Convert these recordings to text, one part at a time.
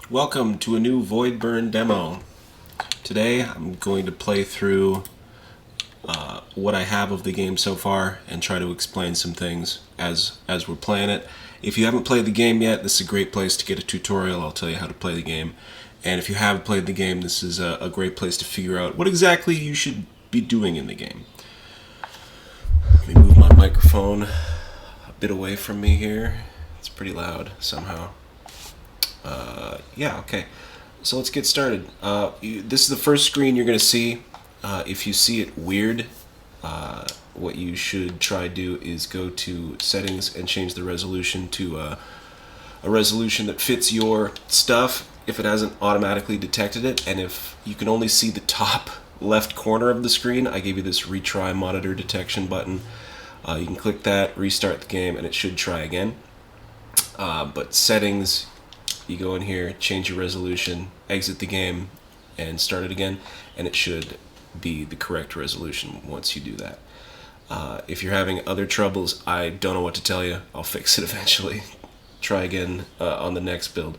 Welcome to a new Voidburn demo. Today I'm going to play through what I have of the game so far and try to explain some things as we're playing it. If you haven't played the game yet, this is a great place to get a tutorial. I'll tell you how to play the game. And if you have played the game, this is a great place to figure out what exactly you should be doing in the game. Let me move my microphone a bit away from me here. It's pretty loud somehow. Yeah, okay. So let's get started. This is the first screen you're going to see. If you see it weird, what you should try to do is go to settings and change the resolution to a resolution that fits your stuff if it hasn't automatically detected it. And if you can only see the top left corner of the screen, I gave you this retry monitor detection button. You can click that, restart the game, and it should try again. But settings, you go in here, change your resolution, exit the game, and start it again, and it should be the correct resolution once you do that. If you're having other troubles, I don't know what to tell you. I'll fix it eventually. Try again on the next build.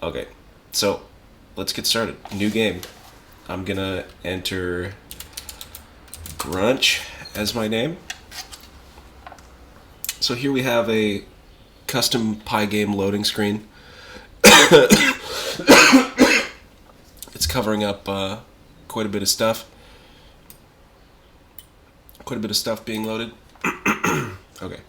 Okay, so let's get started. New game. I'm gonna enter Grunch as my name. So here we have a custom PyGame loading screen. It's covering up quite a bit of stuff. Quite a bit of stuff being loaded. Okay.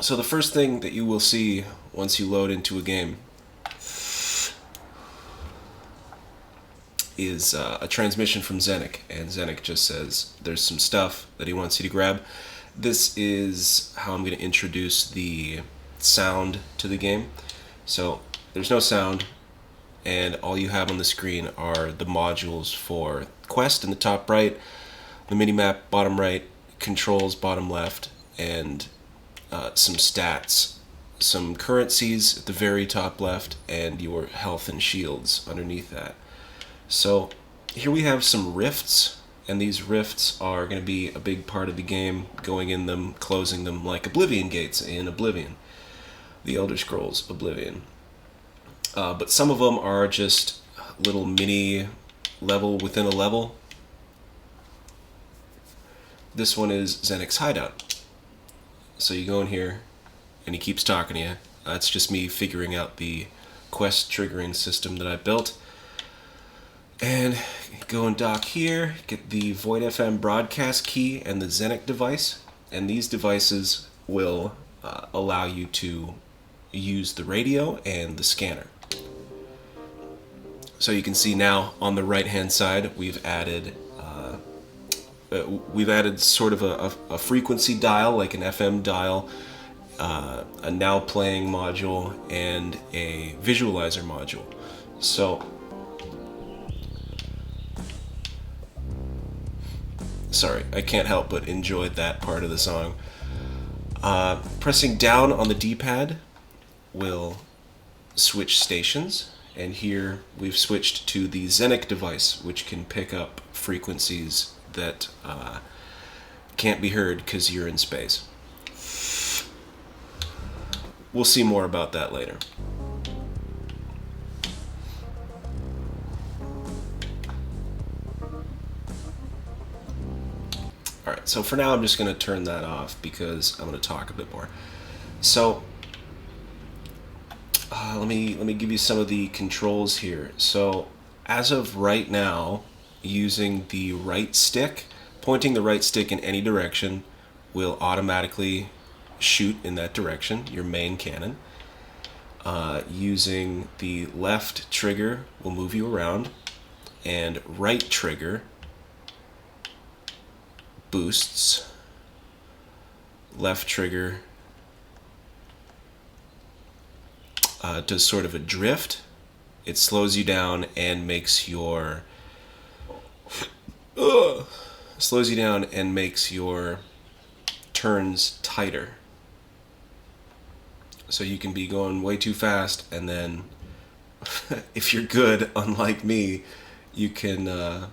So the first thing that you will see once you load into a game is a transmission from Zenik, and Zenik just says there's some stuff that he wants you to grab. This is how I'm going to introduce the sound to the game. So there's no sound, and all you have on the screen are the modules for quest in the top right, the minimap bottom right, controls bottom left, and some stats, some currencies at the very top left, and your health and shields underneath that. So here we have some rifts, and these rifts are going to be a big part of the game, going in them, closing them, like Oblivion gates in Oblivion, the Elder Scrolls Oblivion. But some of them are just little mini level within a level. This one is Zenik's hideout. So you go in here, and he keeps talking to you. That's just me figuring out the quest triggering system that I built. And go and dock here, get the Void FM broadcast key and the Zenik device. And these devices will allow you to use the radio and the scanner. So you can see now on the right hand side we've added sort of a frequency dial, like an FM dial, a now playing module, and a visualizer module. So sorry, I can't help but enjoy that part of the song. Pressing down on the D-pad will switch stations, and here we've switched to the Zenik device, which can pick up frequencies that can't be heard because you're in space. We'll see more about that later. Alright, so for now I'm just going to turn that off because I'm going to talk a bit more. So let me give you some of the controls here. So as of right now, using the right stick, pointing the right stick in any direction will automatically shoot in that direction, your main cannon. Using the left trigger will move you around, and right trigger boosts, left trigger does sort of a drift. It slows you down and makes your turns tighter. So you can be going way too fast, and then if you're good, unlike me, you can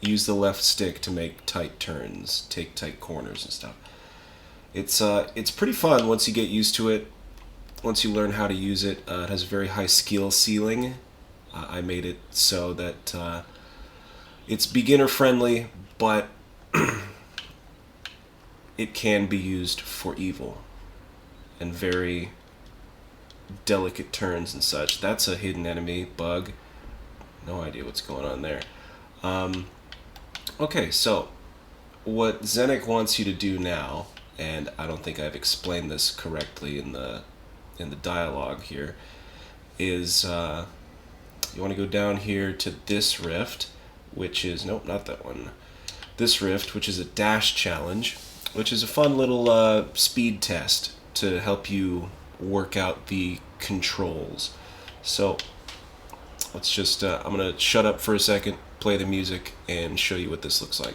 use the left stick to make tight turns, take tight corners and stuff. It's pretty fun once you get used to it. Once you learn how to use it, it has a very high skill ceiling. I made it so that it's beginner friendly, but it can be used for evil and very delicate turns and such. That's a hidden enemy bug. No idea what's going on there. Okay, so what Zenek wants you to do now, and I don't think I've explained this correctly in the dialogue here, is you want to go down here to this rift, which is, nope, not that one. This rift, which is a dash challenge, which is a fun little speed test to help you work out the controls. So let's just, I'm going to shut up for a second, play the music, and show you what this looks like.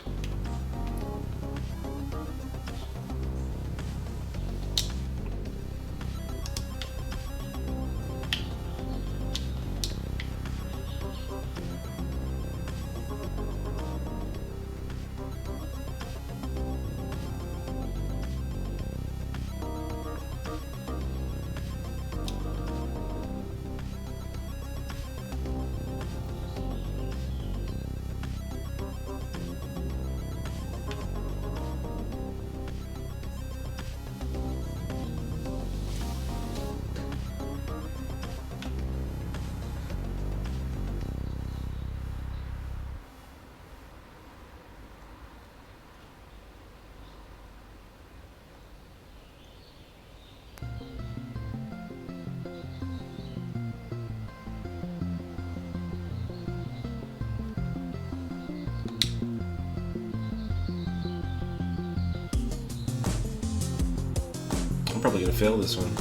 I'm probably going to fail this one.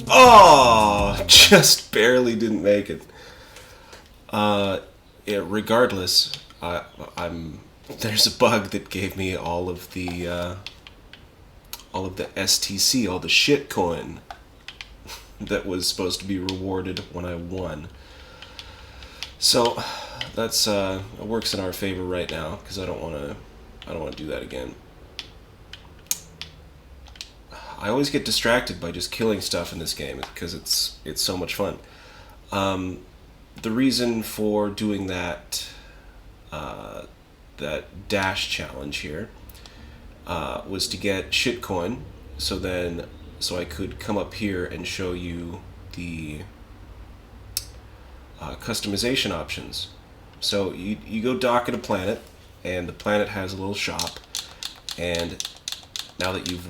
Oh, just barely didn't make it. Yeah, regardless, there's a bug that gave me all of the STC, all the shit coin that was supposed to be rewarded when I won. So that's it works in our favor right now because I don't want to do that again. I always get distracted by just killing stuff in this game because it's so much fun. The reason for doing that that dash challenge here was to get shitcoin, so I could come up here and show you the customization options. So you go dock at a planet, and the planet has a little shop, and now that you've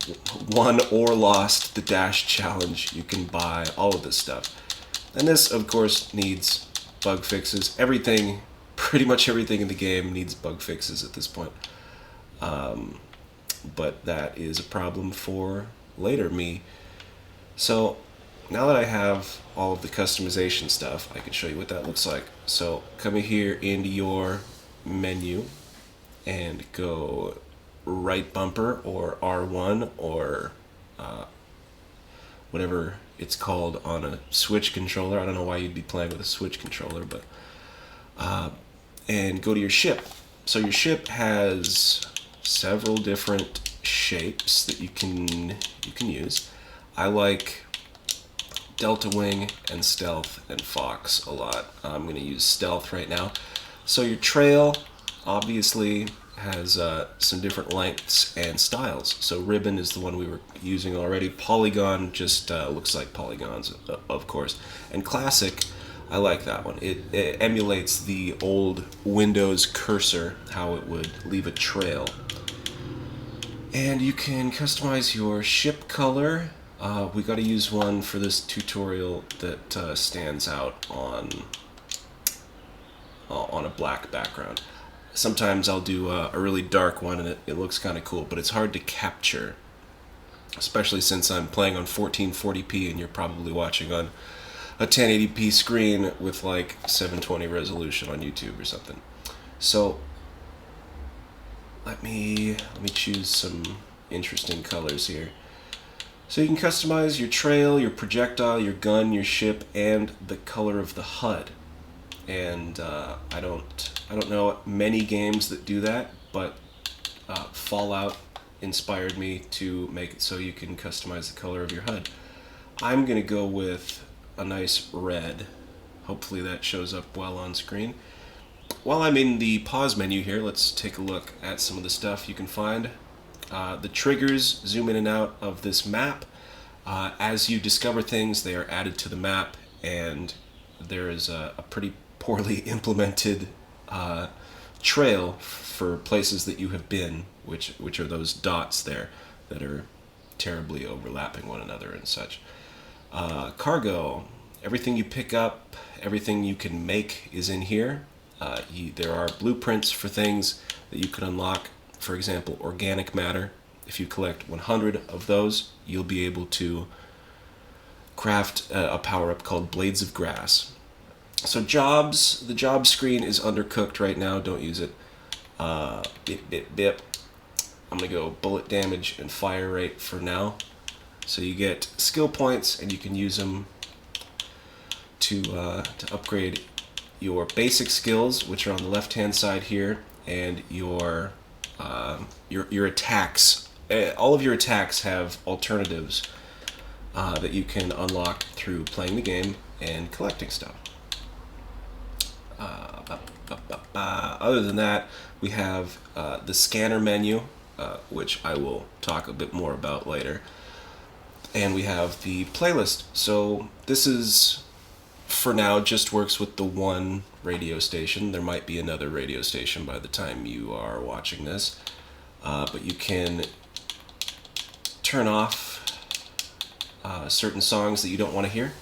won or lost the dash challenge, you can buy all of this stuff. And this, of course, needs bug fixes. Everything, pretty much everything in the game needs bug fixes at this point. But that is a problem for later me. So now that I have all of the customization stuff, I can show you what that looks like. So come here into your menu and go right bumper or R1 or whatever it's called on a Switch controller. I don't know why you'd be playing with a Switch controller, but and go to your ship. So your ship has several different shapes that you can use. I like Delta Wing and Stealth and Fox a lot. I'm going to use Stealth right now. So your trail obviously has some different lengths and styles. So ribbon is the one we were using already. Polygon just looks like polygons, of course. And classic, I like that one. It emulates the old Windows cursor, how it would leave a trail. And you can customize your ship color. We got to use one for this tutorial that stands out on a black background. Sometimes I'll do a really dark one and it looks kind of cool, but it's hard to capture, especially since I'm playing on 1440p and you're probably watching on a 1080p screen with like 720 resolution on YouTube or something. So let me choose some interesting colors here. So you can customize your trail, your projectile, your gun, your ship, and the color of the HUD. And I don't know many games that do that, but Fallout inspired me to make it so you can customize the color of your HUD. I'm gonna go with a nice red. Hopefully that shows up well on screen. While I'm in the pause menu here, let's take a look at some of the stuff you can find. The triggers zoom in and out of this map. As you discover things, they are added to the map, and there is a pretty poorly implemented trail for places that you have been, which are those dots there that are terribly overlapping one another and such. Cargo, everything you pick up, everything you can make is in here. There are blueprints for things that you can unlock. For example, organic matter. If you collect 100 of those, you'll be able to craft a power-up called Blades of Grass. So jobs, the job screen is undercooked right now, don't use it. Bip, bip, bip. I'm going to go bullet damage and fire rate for now. So you get skill points, and you can use them to upgrade your basic skills, which are on the left-hand side here, and your attacks. All of your attacks have alternatives that you can unlock through playing the game and collecting stuff. Other than that, we have the scanner menu, which I will talk a bit more about later. And we have the playlist. So this is, for now, just works with the one radio station. There might be another radio station by the time you are watching this. But you can turn off certain songs that you don't want to hear.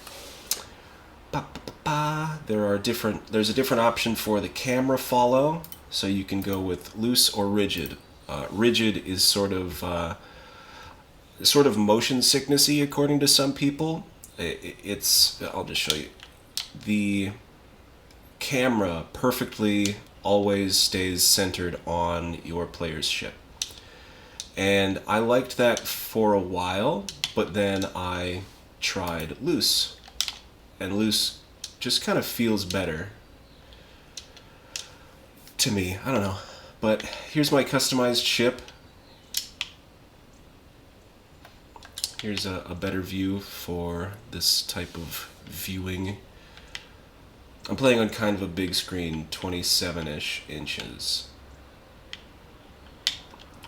There's a different option for the camera follow, so you can go with loose or rigid. Rigid is sort of motion sicknessy, according to some people. I'll just show you. The camera perfectly always stays centered on your player's ship. And I liked that for a while, but then I tried loose. And loose just kind of feels better to me. I don't know. But here's my customized ship. Here's a better view for this type of viewing. I'm playing on kind of a big screen, 27-ish inches.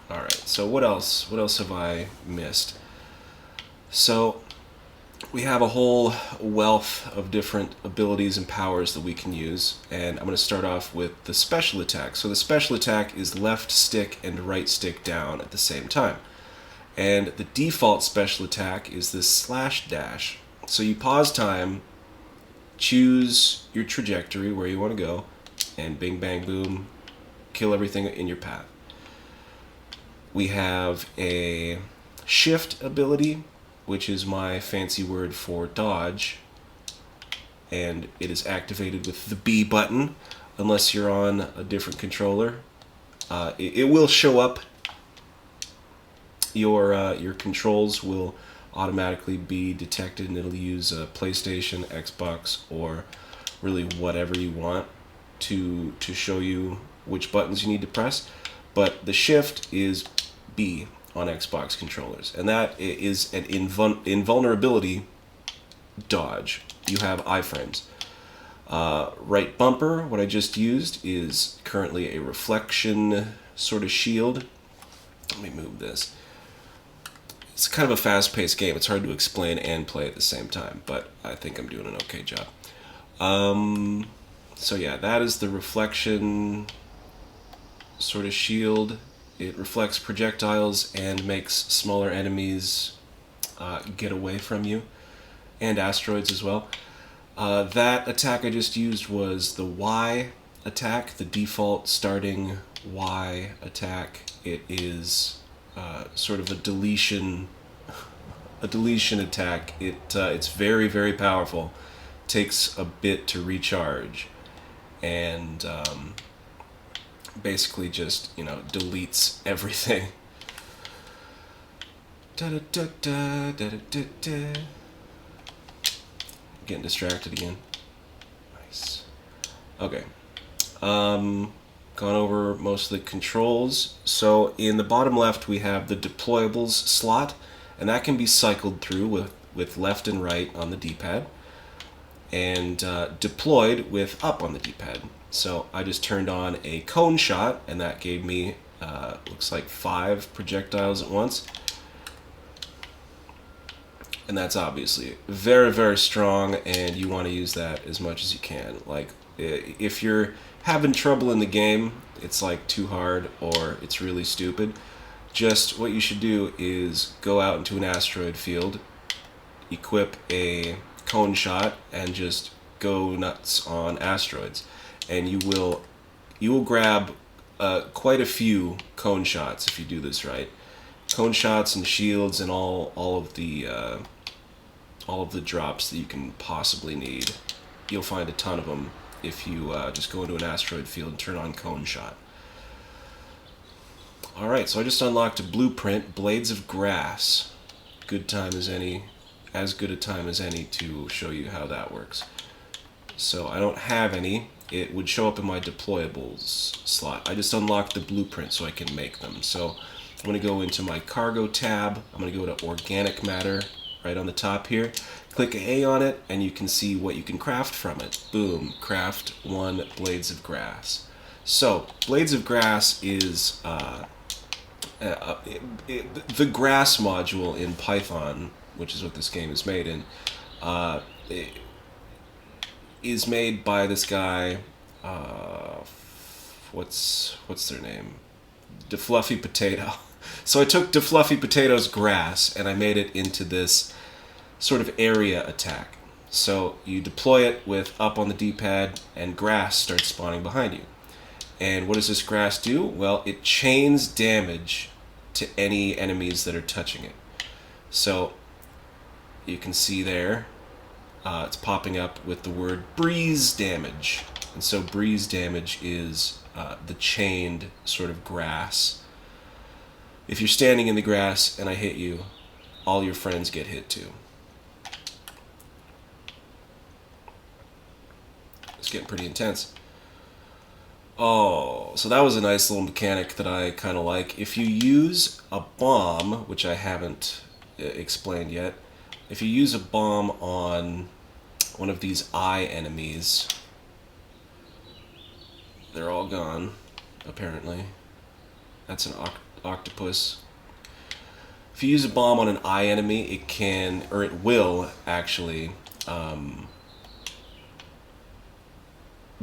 Alright, so what else? What else have I missed? So, we have a whole wealth of different abilities and powers that we can use, and I'm going to start off with the special attack. So the special attack is left stick and right stick down at the same time. And the default special attack is this slash dash. So you pause time, choose your trajectory where you want to go, and bing bang boom, kill everything in your path. We have a shift ability, which is my fancy word for dodge, and it is activated with the B button unless you're on a different controller. It will show up. Your controls will automatically be detected, and it'll use a PlayStation, Xbox, or really whatever you want to show you which buttons you need to press. But the shift is B on Xbox controllers, and that is an invulnerability dodge. You have iframes. Right bumper, what I just used, is currently a reflection sort of shield. Let me move this. It's kind of a fast-paced game. It's hard to explain and play at the same time, but I think I'm doing an okay job. So yeah, that is the reflection sort of shield. It reflects projectiles and makes smaller enemies get away from you, and asteroids as well. That attack I just used was the Y attack, the default starting Y attack. It is sort of a deletion attack. It's very, very powerful. Takes a bit to recharge, and basically just, deletes everything. Da da da da da da da. Getting distracted again. Nice. Okay. Gone over most of the controls. So in the bottom left we have the deployables slot, and that can be cycled through with left and right on the D-pad, and deployed with up on the D-pad. So I just turned on a cone shot, and that gave me looks like 5 projectiles at once. And that's obviously very, very strong, and you want to use that as much as you can. Like, if you're having trouble in the game, it's like too hard or it's really stupid, just what you should do is go out into an asteroid field, equip a cone shot, and just go nuts on asteroids. And you will grab quite a few cone shots if you do this right. Cone shots and shields and all of the drops that you can possibly need. You'll find a ton of them if you just go into an asteroid field and turn on cone shot. Alright, so I just unlocked a blueprint, Blades of Grass. Good time as any, as good a time as any to show you how that works. So I don't have any. It would show up in my deployables slot. I just unlocked the blueprint so I can make them. So I'm going to go into my cargo tab. I'm going to go to organic matter right on the top here. Click A on it and you can see what you can craft from it. Boom, craft 1 Blades of Grass. So Blades of Grass is the grass module in Python, which is what this game is made in. Is made by this guy, what's their name? DaFluffyPotato. So I took DaFluffyPotato's grass and I made it into this sort of area attack. So you deploy it with up on the D-pad and grass starts spawning behind you. And what does this grass do? Well, it chains damage to any enemies that are touching it. So you can see there, it's popping up with the word breeze damage. And so breeze damage is the chained sort of grass. If you're standing in the grass and I hit you, all your friends get hit too. It's getting pretty intense. Oh, so that was a nice little mechanic that I kind of like. If you use a bomb, which I haven't explained yet, if you use a bomb on one of these eye enemies, they're all gone, apparently. That's an octopus. If you use a bomb on an eye enemy, it can, or it will actually,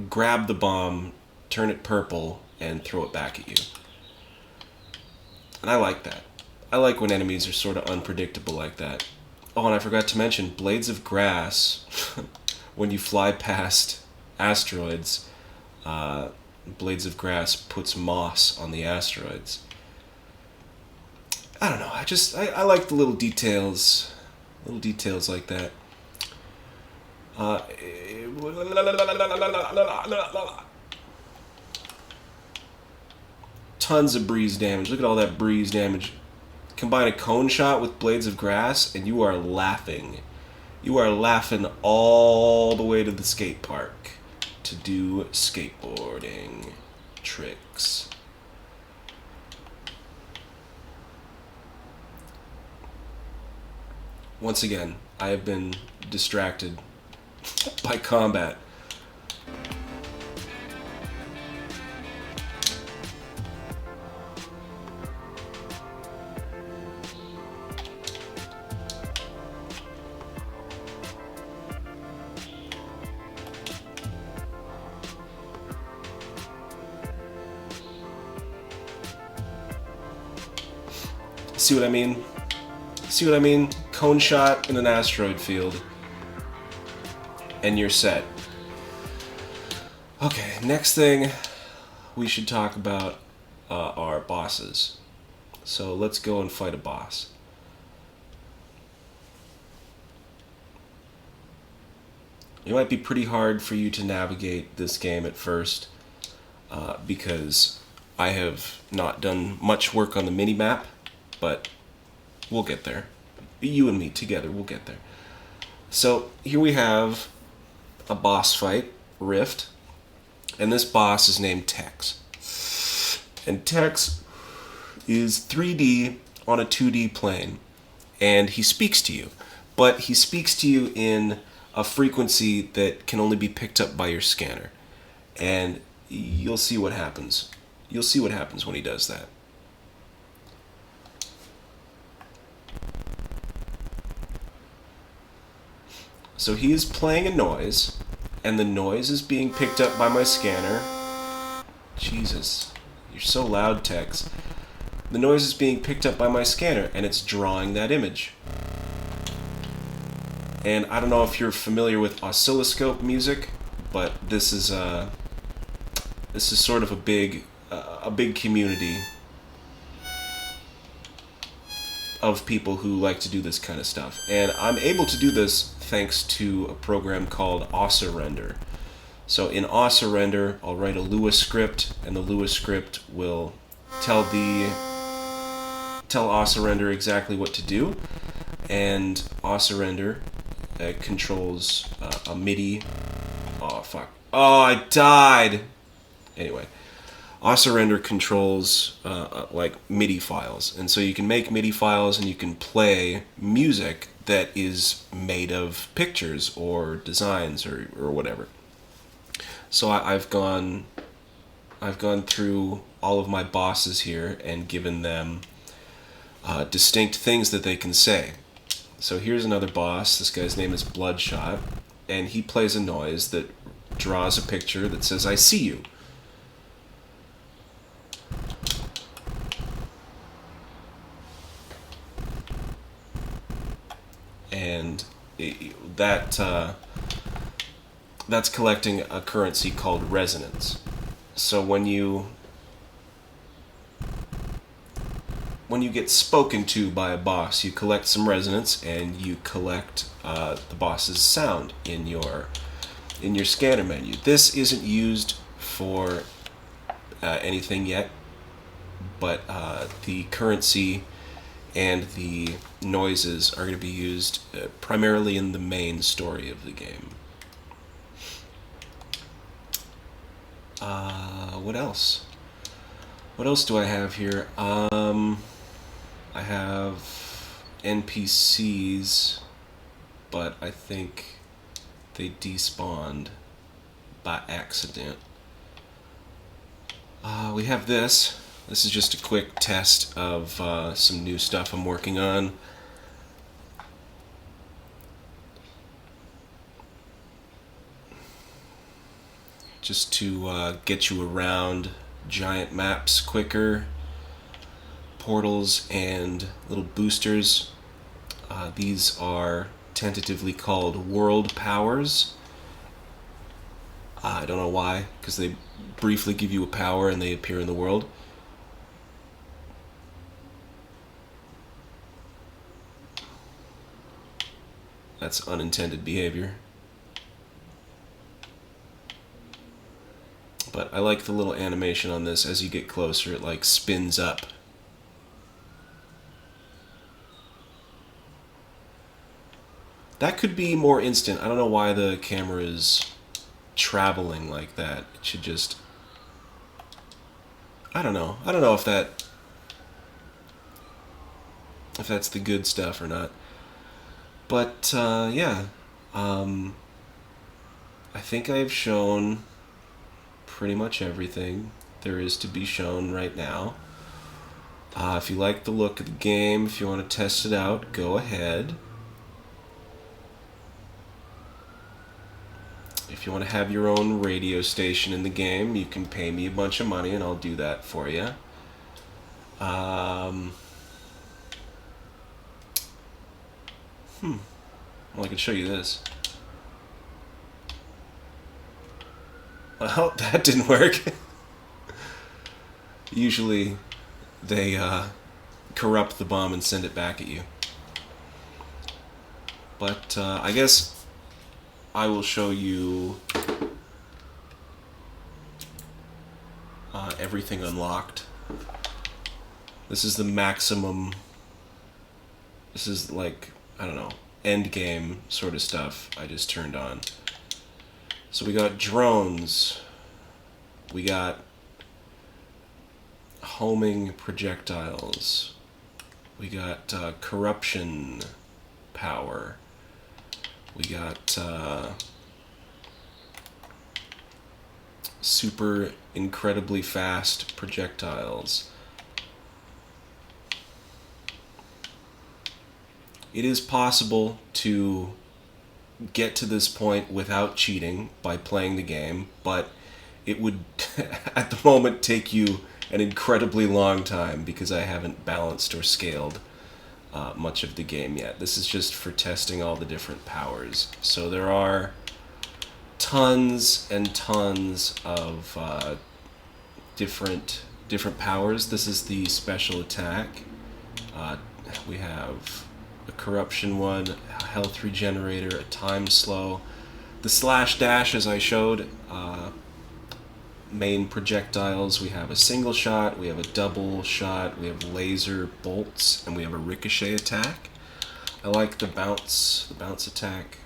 grab the bomb, turn it purple, and throw it back at you. And I like that. I like when enemies are sort of unpredictable like that. Oh, and I forgot to mention, Blades of Grass, when you fly past asteroids, Blades of Grass puts moss on the asteroids. I don't know, I like the little details like that. Tons of breeze damage. Look at all that breeze damage. Combine a cone shot with Blades of Grass and you are laughing. You are laughing all the way to the skate park to do skateboarding tricks. Once again, I have been distracted by combat. See what I mean? See what I mean? Cone shot in an asteroid field. And you're set. Okay, next thing we should talk about are bosses. So let's go and fight a boss. It might be pretty hard for you to navigate this game at first because I have not done much work on the minimap, but We'll get there. You and me together, we'll get there. So here we have a boss fight, Rift, and this boss is named Tex. And Tex is 3D on a 2D plane, and he speaks to you. But he speaks to you in a frequency that can only be picked up by your scanner. And you'll see what happens. You'll see what happens when he does that. So he is playing a noise, and the noise is being picked up by my scanner. Jesus, you're so loud, Tex. The noise is being picked up by my scanner, and it's drawing that image. And I don't know if you're familiar with oscilloscope music, but this is sort of a big community of people who like to do this kind of stuff. And I'm able to do this thanks to a program called Osci-render. So in Osci-render, I'll write a Lua script, and the Lua script will tell Osci-render exactly what to do, and Osci-render controls a MIDI. Oh fuck! Oh, I died. Anyway, Osci-render controls like MIDI files, and so you can make MIDI files and you can play music that is made of pictures or designs or whatever. So I've gone through all of my bosses here and given them distinct things that they can say. So here's another boss. This guy's name is Bloodshot, and he plays a noise that draws a picture that says, "I see you." And that's collecting a currency called resonance. So when you get spoken to by a boss, you collect some resonance, and you collect the boss's sound in your scanner menu. This isn't used for anything yet, but the currency and the noises are going to be used primarily in the main story of the game. What else? What else do I have here? I have NPCs, but I think they despawned by accident. We have this. This is just a quick test of some new stuff I'm working on. Just to get you around giant maps quicker, portals and little boosters. These are tentatively called world powers. I don't know why, because they briefly give you a power and they appear in the world. That's unintended behavior. But I like the little animation on this. As you get closer, it like spins up. That could be more instant. I don't know why the camera is traveling like that. It should just... I don't know. I don't know if that's the good stuff or not. But yeah, I think I've shown pretty much everything there is to be shown right now. If you like the look of the game, if you want to test it out, go ahead. If you want to have your own radio station in the game, you can pay me a bunch of money and I'll do that for you. Well, I can show you this. Well, that didn't work. Usually they corrupt the bomb and send it back at you. But I guess I will show you everything unlocked. This is the maximum This is like, I don't know, end game sort of stuff I just turned on. So we got drones. We got homing projectiles. We got corruption power. We got super incredibly fast projectiles. It is possible to get to this point without cheating by playing the game, but it would at the moment take you an incredibly long time because I haven't balanced or scaled much of the game yet. This is just for testing all the different powers. So there are tons and tons of different powers. This is the special attack. We have a corruption one, a health regenerator, a time slow. The slash dash, as I showed, main projectiles. We have a single shot, we have a double shot, we have laser bolts, and we have a ricochet attack. I like the bounce attack.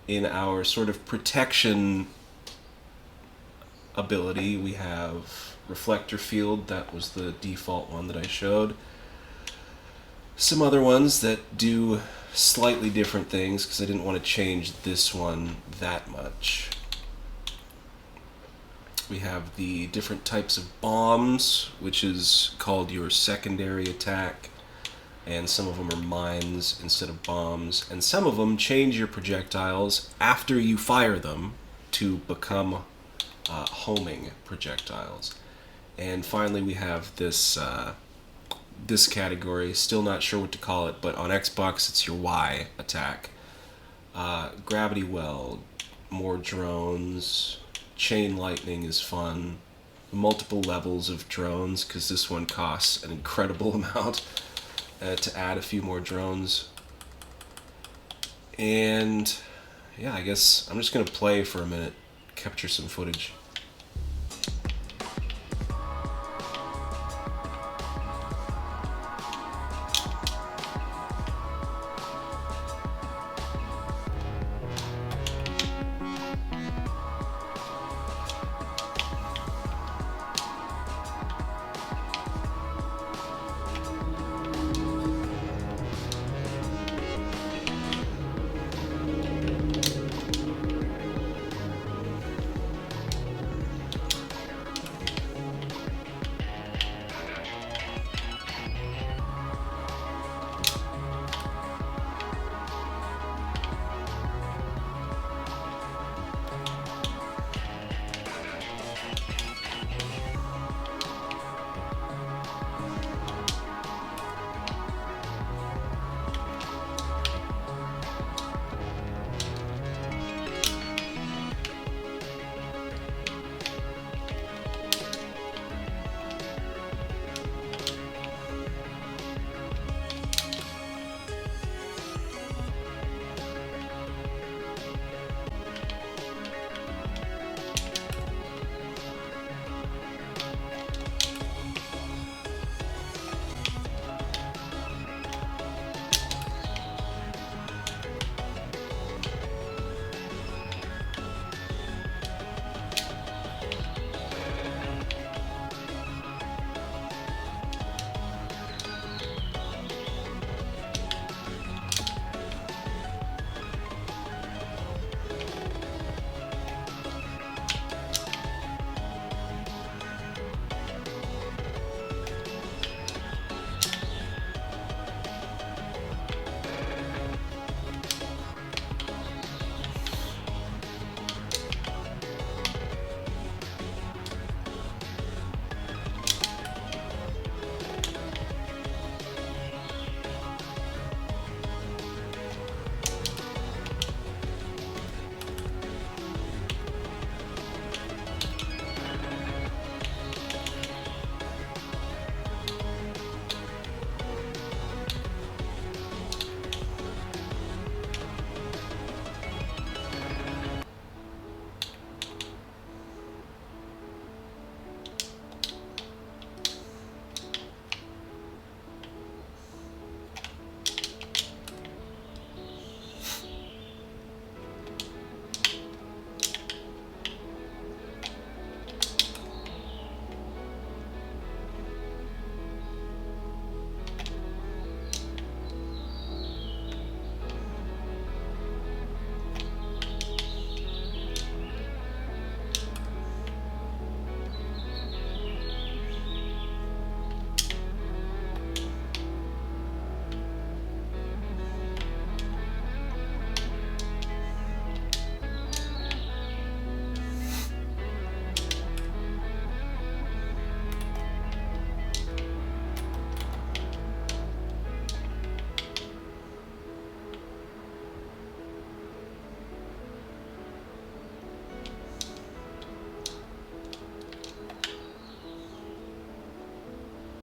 In our sort of protection ability, we have reflector field. That was the default one that I showed. Some other ones that do slightly different things because I didn't want to change this one that much. We have the different types of bombs, which is called your secondary attack, and some of them are mines instead of bombs, and some of them change your projectiles after you fire them to become homing projectiles. And finally we have this this category, still not sure what to call it, but on Xbox it's your Y attack. Gravity well, more drones, chain lightning is fun, multiple levels of drones, because this one costs an incredible amount to add a few more drones. And yeah, I guess I'm just going to play for a minute, capture some footage.